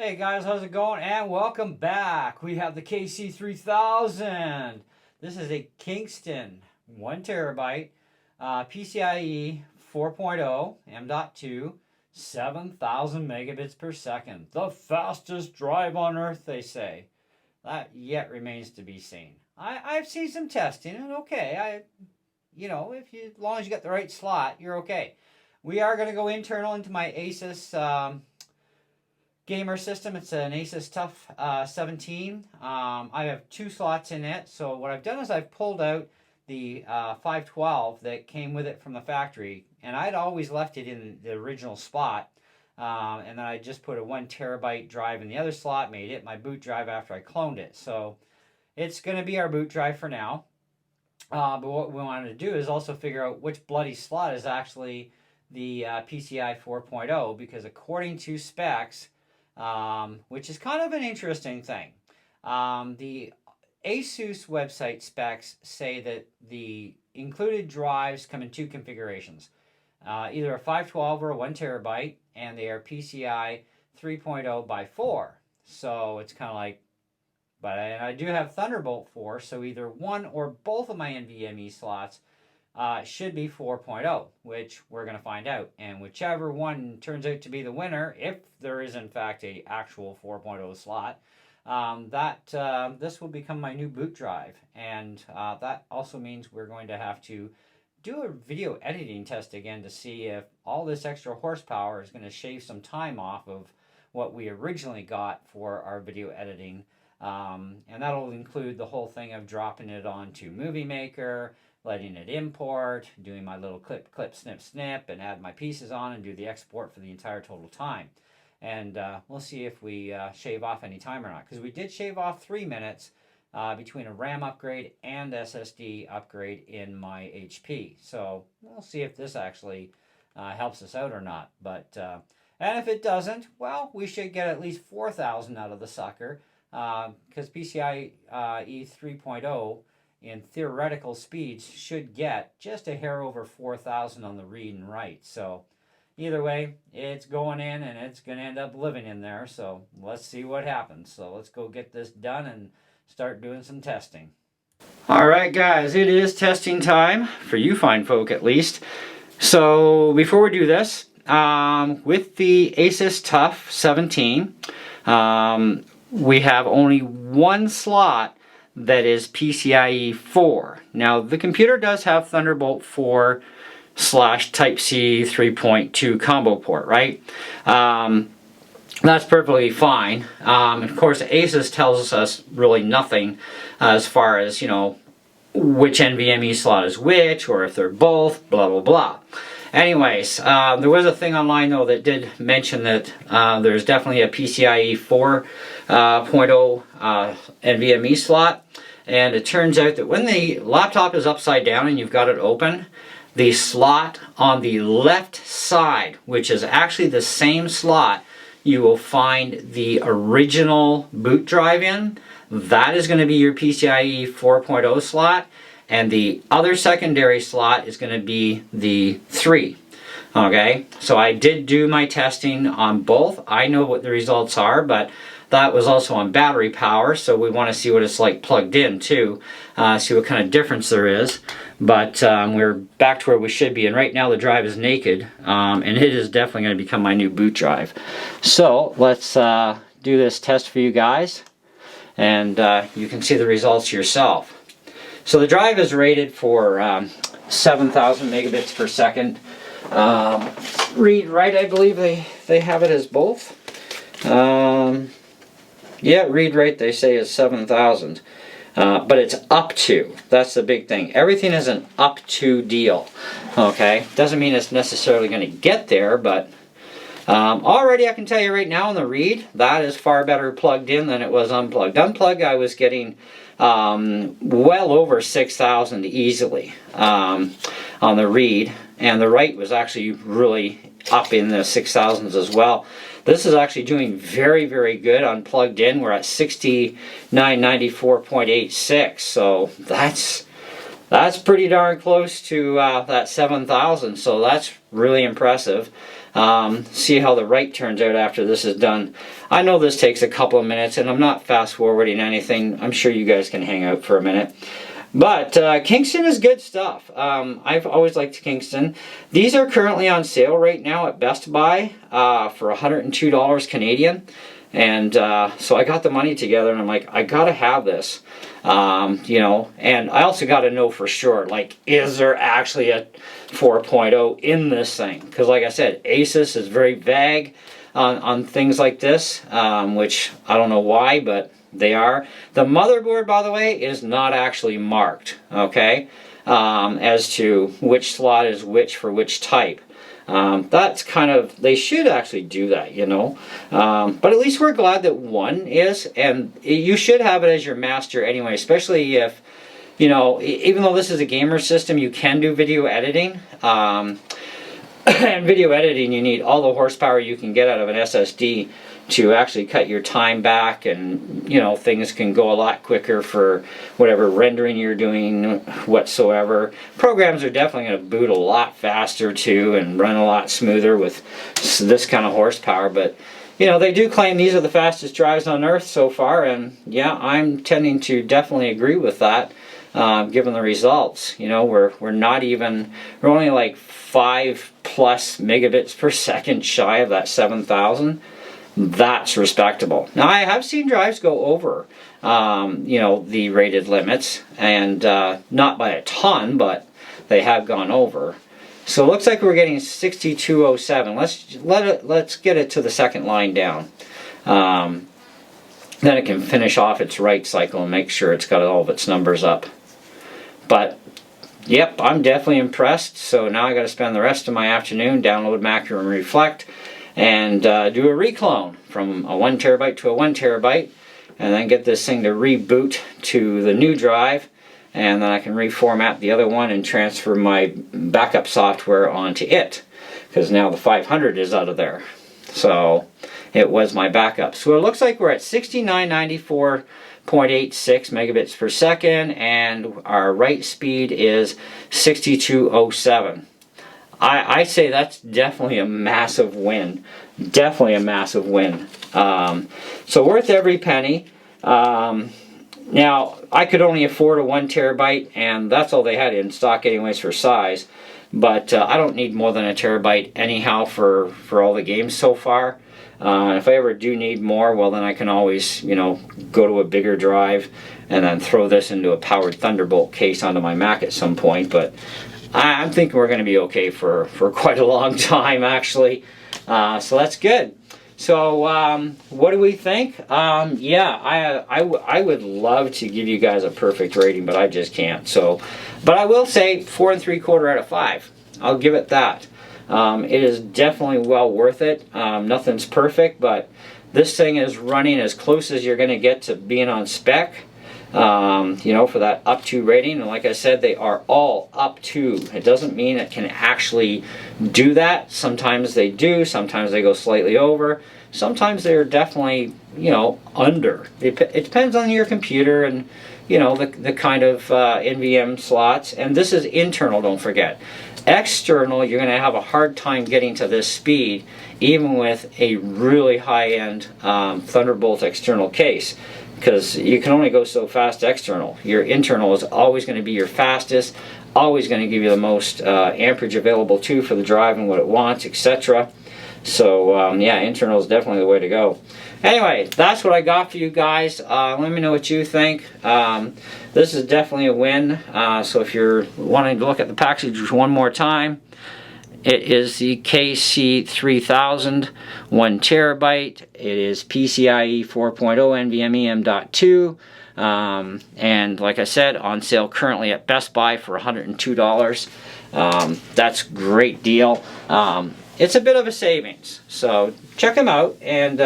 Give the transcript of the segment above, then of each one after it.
Hey guys, how's it going? And welcome back. We have the KC3000. This is a Kingston 1 terabyte PCIe 4.0 M.2 7,000 megabits per second. The fastest drive on earth, they say. That yet remains to be seen. I've seen some testing and okay. As long as you got the right slot, you're okay. We are going to go internal into my Asus gamer system. It's an Asus TUF 17. I have 2 slots in it. So what I've done is I've pulled out the 512 that came with it from the factory, and I'd always left it in the original spot. And then I just put a 1 terabyte drive in the other slot, made it my boot drive after I cloned it. So it's going to be our boot drive for now. But what we wanted to do is also figure out which bloody slot is actually the PCI 4.0, because according to specs, which is kind of an interesting thing, the Asus website specs say that the included drives come in 2 configurations, either a 512 or a 1 terabyte, and they are PCI 3.0 by 4. So it's kind of like, and I do have Thunderbolt 4, so either one or both of my NVMe slots should be 4.0, which we're going to find out. And whichever one turns out to be the winner, if there is in fact a actual 4.0 slot, this will become my new boot drive. And that also means we're going to have to do a video editing test again to see if all this extra horsepower is going to shave some time off of what we originally got for our video editing. And that'll include the whole thing of dropping it onto Movie Maker, letting it import, doing my little clip, snip, snip, and add my pieces on and do the export for the entire total time. And we'll see if we shave off any time or not, because we did shave off 3 minutes between a RAM upgrade and SSD upgrade in my HP. So we'll see if this actually helps us out or not. But and if it doesn't, well, we should get at least 4,000 out of the sucker, because PCIe 3.0 in theoretical speeds should get just a hair over 4,000 on the read and write. So either way, it's going in and it's going to end up living in there. So let's see what happens. So let's go get this done and start doing some testing. All right, guys, it is testing time for you fine folk, at least. So before we do this, with the Asus TUF 17, we have only 1 slot that is PCIe 4. Now, the computer does have Thunderbolt 4 / Type-C 3.2 combo port, right? That's perfectly fine. Of course, Asus tells us really nothing as far as, which NVMe slot is which, or if they're both, blah, blah, blah. Anyways, there was a thing online, though, that did mention that there's definitely a PCIe 4.0 NVMe slot. And it turns out that when the laptop is upside down and you've got it open, the slot on the left side, which is actually the same slot you will find the original boot drive in, that is going to be your PCIe 4.0 slot. And the other secondary slot is going to be the 3. Okay, so I did do my testing on both. I know what the results are, but that was also on battery power, so we want to see what it's like plugged in too, see what kind of difference there is. But we're back to where we should be, and right now the drive is naked, and it is definitely going to become my new boot drive. So let's do this test for you guys, and you can see the results yourself. So the drive is rated for 7,000 megabits per second. Read write, I believe they have it as both. Yeah, read write they say is 7,000. But it's up to. That's the big thing. Everything is an up to deal. Okay? Doesn't mean it's necessarily going to get there, but already I can tell you right now on the read, that is far better plugged in than it was unplugged. Unplugged, I was getting well over 6,000 easily on the read, and the write was actually really up in the 6,000s as well. This is actually doing very, very good on plugged in. We're at 6994.86, so that's That's pretty darn close to that 7,000, so that's really impressive. See how the right turns out after this is done. I know this takes a couple of minutes, and I'm not fast forwarding anything. I'm sure you guys can hang out for a minute. But Kingston is good stuff. I've always liked Kingston. These are currently on sale right now at Best Buy for $102 Canadian. And so I got the money together, and I'm like, I gotta have this. You know, and I also got to know for sure, like, is there actually a 4.0 in this thing? Because like I said, Asus is very vague on things like this, which I don't know why, but they are. The motherboard, by the way, is not actually marked, okay, as to which slot is which for which type. That's kind of, they should actually do that, you know. But at least we're glad that one is, and you should have it as your master anyway, especially if, you know, even though this is a gamer system, you can do video editing. And video editing, you need all the horsepower you can get out of an SSD to actually cut your time back, and you know, things can go a lot quicker for whatever rendering you're doing whatsoever. Programs are definitely going to boot a lot faster too and run a lot smoother with this kind of horsepower. But you know, they do claim these are the fastest drives on earth so far, and yeah, I'm tending to definitely agree with that. Given the results, you know, we're not even, we're only like 5+ megabits per second shy of that 7,000. That's respectable. Now, I have seen drives go over, you know, the rated limits, and not by a ton, but they have gone over. So it looks like we're getting 6207. Let's get it to the second line down. Then it can finish off its write cycle and make sure it's got all of its numbers up. But yep, I'm definitely impressed. So now I got to spend the rest of my afternoon download Macro and Reflect, and do a reclone from a 1 terabyte to a 1 terabyte, and then get this thing to reboot to the new drive, and then I can reformat the other one and transfer my backup software onto it, because now the 500 is out of there. So it was my backup. So it looks like we're at 6994.86 megabits per second, and our write speed is 6207. I say that's definitely a massive win. Definitely a massive win. So worth every penny. Now, I could only afford a 1 terabyte, and that's all they had in stock anyways for size. But I don't need more than a terabyte anyhow for all the games so far. If I ever do need more, well, then I can always, you know, go to a bigger drive and then throw this into a powered Thunderbolt case onto my Mac at some point. But I'm thinking we're going to be okay for quite a long time, actually. So that's good. So what do we think? Yeah, I would love to give you guys a perfect rating, but I just can't. So, but I will say 4 3/4 out of 5. I'll give it that. It is definitely well worth it. Nothing's perfect, but this thing is running as close as you're going to get to being on spec. You know, for that up to rating, and like I said, they are all up to. It doesn't mean it can actually do that. Sometimes they do, sometimes they go slightly over, sometimes they're definitely, you know, under. It depends on your computer and, you know, the kind of NVMe slots. And this is internal, don't forget. External, you're going to have a hard time getting to this speed, even with a really high-end Thunderbolt external case, because you can only go so fast external. Your internal is always going to be your fastest, always going to give you the most amperage available too for the drive and what it wants, etc. So yeah, internal is definitely the way to go. Anyway, that's what I got for you guys. Let me know what you think. This is definitely a win. So if you're wanting to look at the package one more time, it is the KC3000 1 terabyte. It is PCIe 4.0 NVMe M.2. And like I said, on sale currently at Best Buy for $102. That's a great deal. It's a bit of a savings. So check them out. And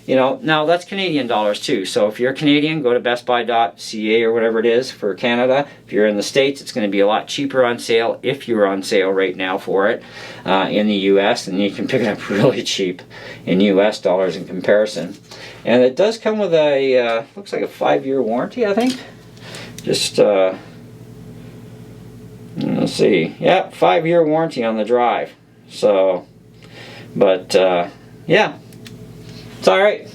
you know, now that's Canadian dollars too. So if you're Canadian, go to bestbuy.ca or whatever it is for Canada. If you're in the States, it's going to be a lot cheaper on sale if you're on sale right now for it in the US, and you can pick it up really cheap in US dollars in comparison. And it does come with a looks like a 5-year warranty, I think. Just Let's see. Yep, 5-year warranty on the drive. So, but yeah, it's all right.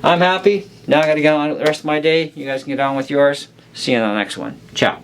I'm happy. Now I got to get on with the rest of my day. You guys can get on with yours. See you in the next one. Ciao.